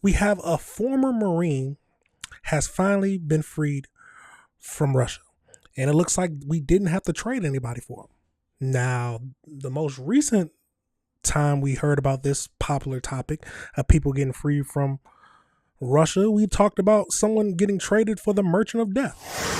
We have a former Marine has finally been freed from Russia. And it looks like we didn't have to trade anybody for him. Now, the most recent time we heard about this popular topic of people getting free from Russia, we talked about someone getting traded for the Merchant of Death.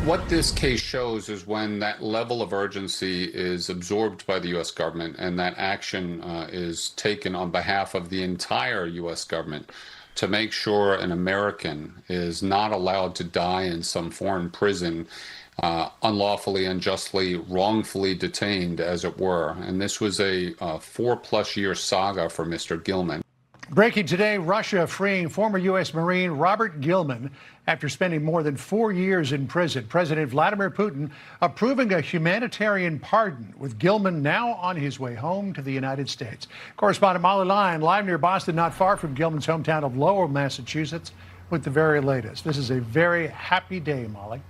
What this case shows is when that level of urgency is absorbed by the U.S. government and that action is taken on behalf of the entire U.S. government to make sure an American is not allowed to die in some foreign prison, unlawfully, unjustly, wrongfully detained, as it were. And this was a 4+ year saga for Mr. Gilman. Breaking today, Russia freeing former U.S. Marine Robert Gilman after spending more than 4 years in prison. President Vladimir Putin approving a humanitarian pardon, with Gilman now on his way home to the United States. Correspondent Molly Lyon, live near Boston, not far from Gilman's hometown of Lowell, Massachusetts, with the very latest. This is a very happy day, Molly.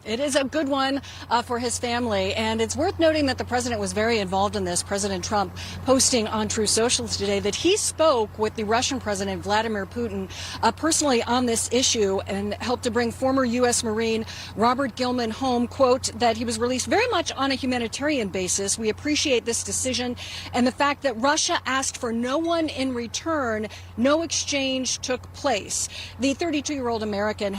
It is a good one for his family, and it's worth noting that the president was very involved in this. President Trump posting on Truth Social today that he spoke with the Russian President Vladimir Putin personally on this issue and helped to bring former U.S. Marine Robert Gilman home. Quote, that he was released very much on a humanitarian basis. We appreciate this decision and the fact that Russia asked for no one in return. No exchange took place. The 32-year-old American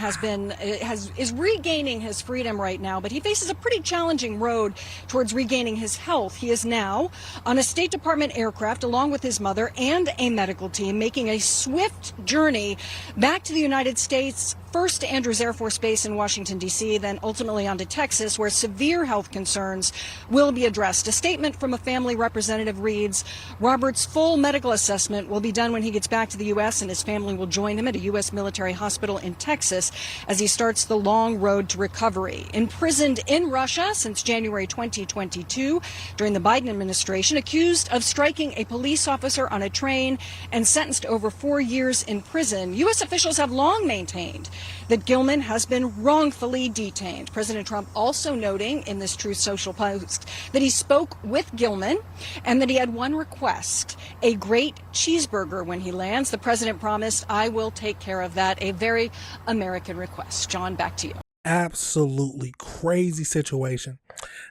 is regaining his freedom right now, but he faces a pretty challenging road towards regaining his health. He is now on a State Department aircraft along with his mother and a medical team, making a swift journey back to the United States, first to Andrews Air Force Base in Washington, D.C., then ultimately on to Texas, where severe health concerns will be addressed. A statement from a family representative reads, Robert's full medical assessment will be done when he gets back to the U.S., and his family will join him at a U.S. military hospital in Texas as he starts the long road to recovery. Imprisoned in Russia since January 2022 during the Biden administration, accused of striking a police officer on a train and sentenced to over 4 years in prison. U.S. officials have long maintained that Gilman has been wrongfully detained. President Trump also noting in this Truth Social post that he spoke with Gilman and that he had one request, a great cheeseburger when he lands. The president promised, I will take care of that. A very American request. John, back to you. Absolutely crazy situation.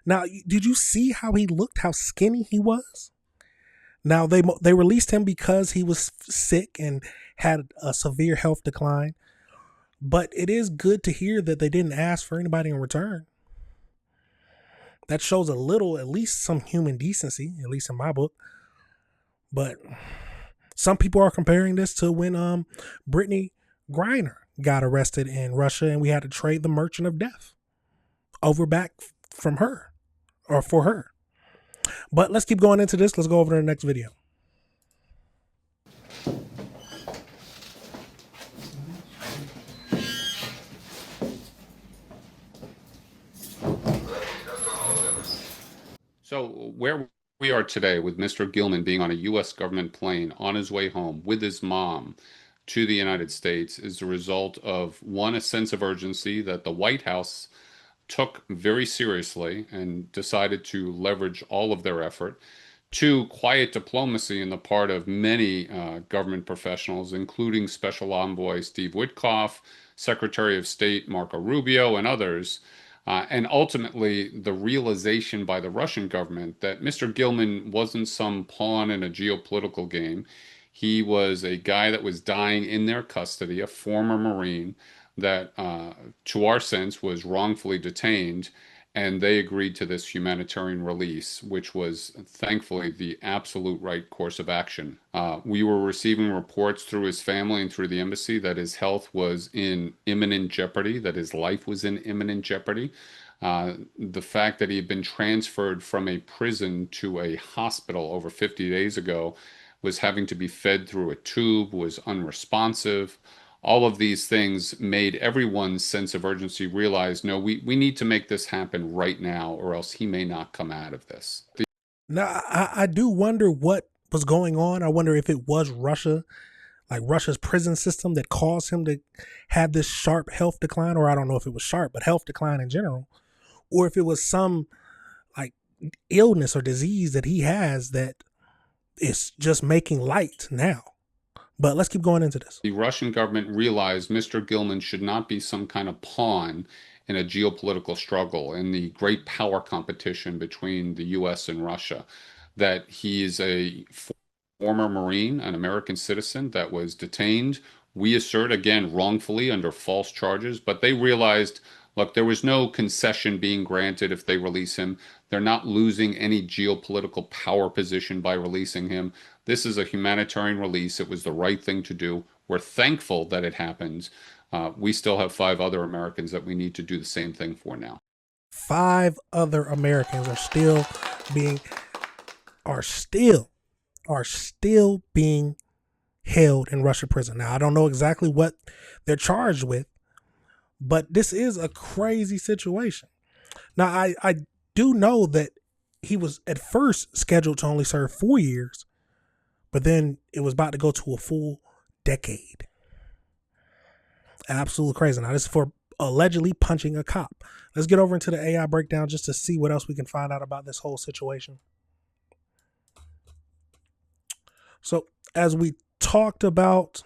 Now, did you see how he looked, how skinny he was? Now, they released him because he was sick and had a severe health decline. But it is good to hear that they didn't ask for anybody in return. That shows a little, at least some human decency, at least in my book. But some people are comparing this to when Brittany Griner got arrested in Russia and we had to trade the Merchant of Death over back from her or for her. But let's keep going into this. Let's go over to the next video. So where we are today with Mr. Gilman being on a U.S. government plane on his way home with his mom to the United States is the result of, one, a sense of urgency that the White House took very seriously and decided to leverage all of their effort. Two, quiet diplomacy on the part of many government professionals, including Special Envoy Steve Witkoff, Secretary of State Marco Rubio, and others. And ultimately, the realization by the Russian government that Mr. Gilman wasn't some pawn in a geopolitical game. He was a guy that was dying in their custody, a former Marine that, to our sense, was wrongfully detained. And they agreed to this humanitarian release, which was thankfully the absolute right course of action. We were receiving reports through his family and through the embassy that his health was in imminent jeopardy, that his life was in imminent jeopardy. The fact that he had been transferred from a prison to a hospital over 50 days ago, was having to be fed through a tube, was unresponsive. All of these things made everyone's sense of urgency realize, no, we need to make this happen right now, or else he may not come out of this. Now, I do wonder what was going on. I wonder if it was Russia, like Russia's prison system, that caused him to have this sharp health decline, or I don't know if it was sharp, but health decline in general, or if it was some like illness or disease that he has that it's just making light now. But let's keep going into this. The Russian government realized Mr. Gilman should not be some kind of pawn in a geopolitical struggle, in the great power competition between the US and Russia, that he is a former Marine, an American citizen that was detained, we assert again wrongfully under false charges, but they realized, look, there was no concession being granted if they release him. They're not losing any geopolitical power position by releasing him. This is a humanitarian release. It was the right thing to do. We're thankful that it happened. We still have 5 other Americans that we need to do the same thing for now. 5 other Americans are still being held in Russian prison. Now, I don't know exactly what they're charged with, but this is a crazy situation. Now, I do know that he was at first scheduled to only serve 4 years, but then it was about to go to a full decade. Absolutely crazy. Now, this is for allegedly punching a cop. Let's get over into the AI breakdown just to see what else we can find out about this whole situation. So, as we talked about,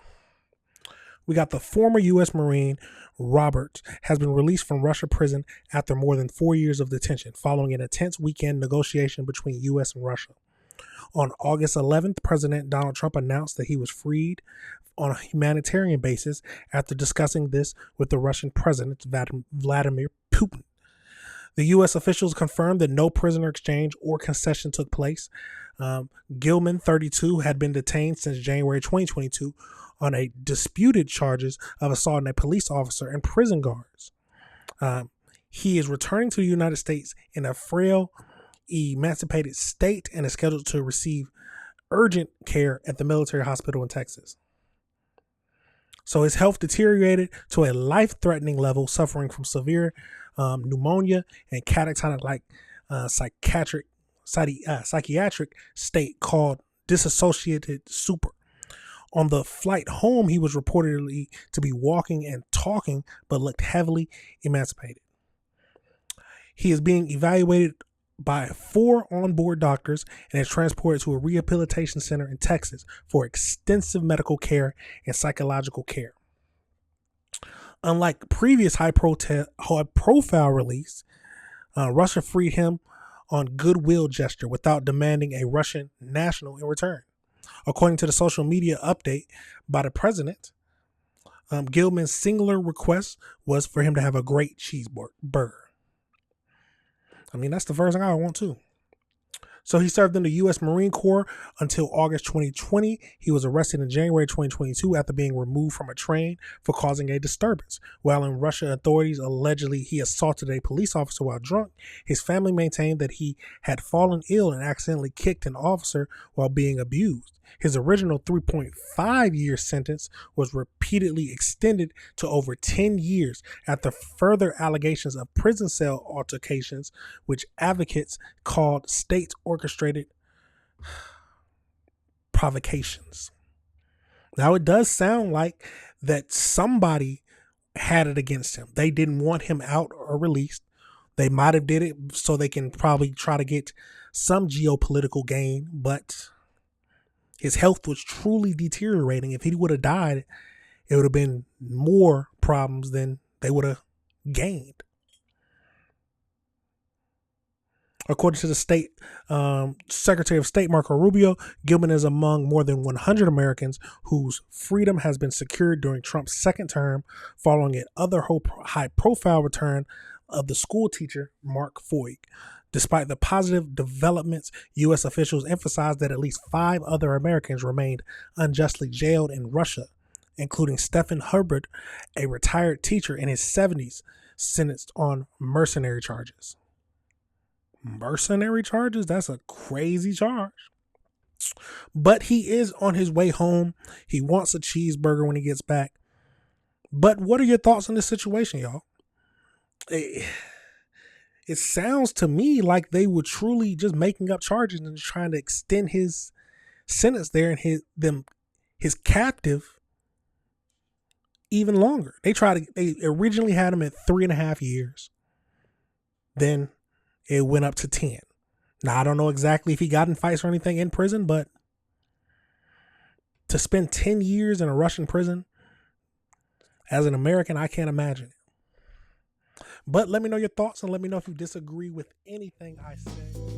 we got the former U.S. Marine Roberts has been released from Russia prison after more than 4 years of detention, following an intense weekend negotiation between U.S. and Russia. On August 11th, President Donald Trump announced that he was freed on a humanitarian basis after discussing this with the Russian President Vladimir Putin. The U.S. officials confirmed that no prisoner exchange or concession took place. Gilman, 32, had been detained since January 2022 on a disputed charges of assaulting a police officer and prison guards. He is returning to the United States in a frail, emancipated state and is scheduled to receive urgent care at the military hospital in Texas. So his health deteriorated to a life-threatening level, suffering from severe pneumonia and catatonic-like psychiatric state called dissociated stupor. On the flight home, he was reportedly to be walking and talking, but looked heavily emancipated. He is being evaluated by 4 onboard doctors and is transported to a rehabilitation center in Texas for extensive medical care and psychological care. Unlike previous high-profile release, Russia freed him on goodwill gesture without demanding a Russian national in return. According to the social media update by the president, Gilman's singular request was for him to have a great cheeseburger. I mean, that's the first thing I want too. So he served in the U.S. Marine Corps until August 2020. He was arrested in January 2022 after being removed from a train for causing a disturbance. While in Russia, authorities allegedly he assaulted a police officer while drunk. His family maintained that he had fallen ill and accidentally kicked an officer while being abused. His original 3.5-year sentence was repeatedly extended to over 10 years after further allegations of prison cell altercations, which advocates called state-orchestrated provocations. Now, it does sound like that somebody had it against him. They didn't want him out or released. They might have did it so they can probably try to get some geopolitical gain, but his health was truly deteriorating. If he would have died, it would have been more problems than they would have gained. According to the state Secretary of State Marco Rubio, Gilman is among more than 100 Americans whose freedom has been secured during Trump's second term, following an other high-profile return of the school teacher Mark Foig. Despite the positive developments, U.S. officials emphasized that at least 5 other Americans remained unjustly jailed in Russia, including Stephen Hubbard, a retired teacher in his 70s, sentenced on mercenary charges. Mercenary charges? That's a crazy charge. But he is on his way home. He wants a cheeseburger when he gets back. But what are your thoughts on this situation, y'all? It sounds to me like they were truly just making up charges and trying to extend his sentence there and his captive even longer. They originally had him at 3.5 years. Then it went up to 10. Now, I don't know exactly if he got in fights or anything in prison, but To spend 10 years in a Russian prison, as an American, I can't imagine it. But let me know your thoughts and let me know if you disagree with anything I say.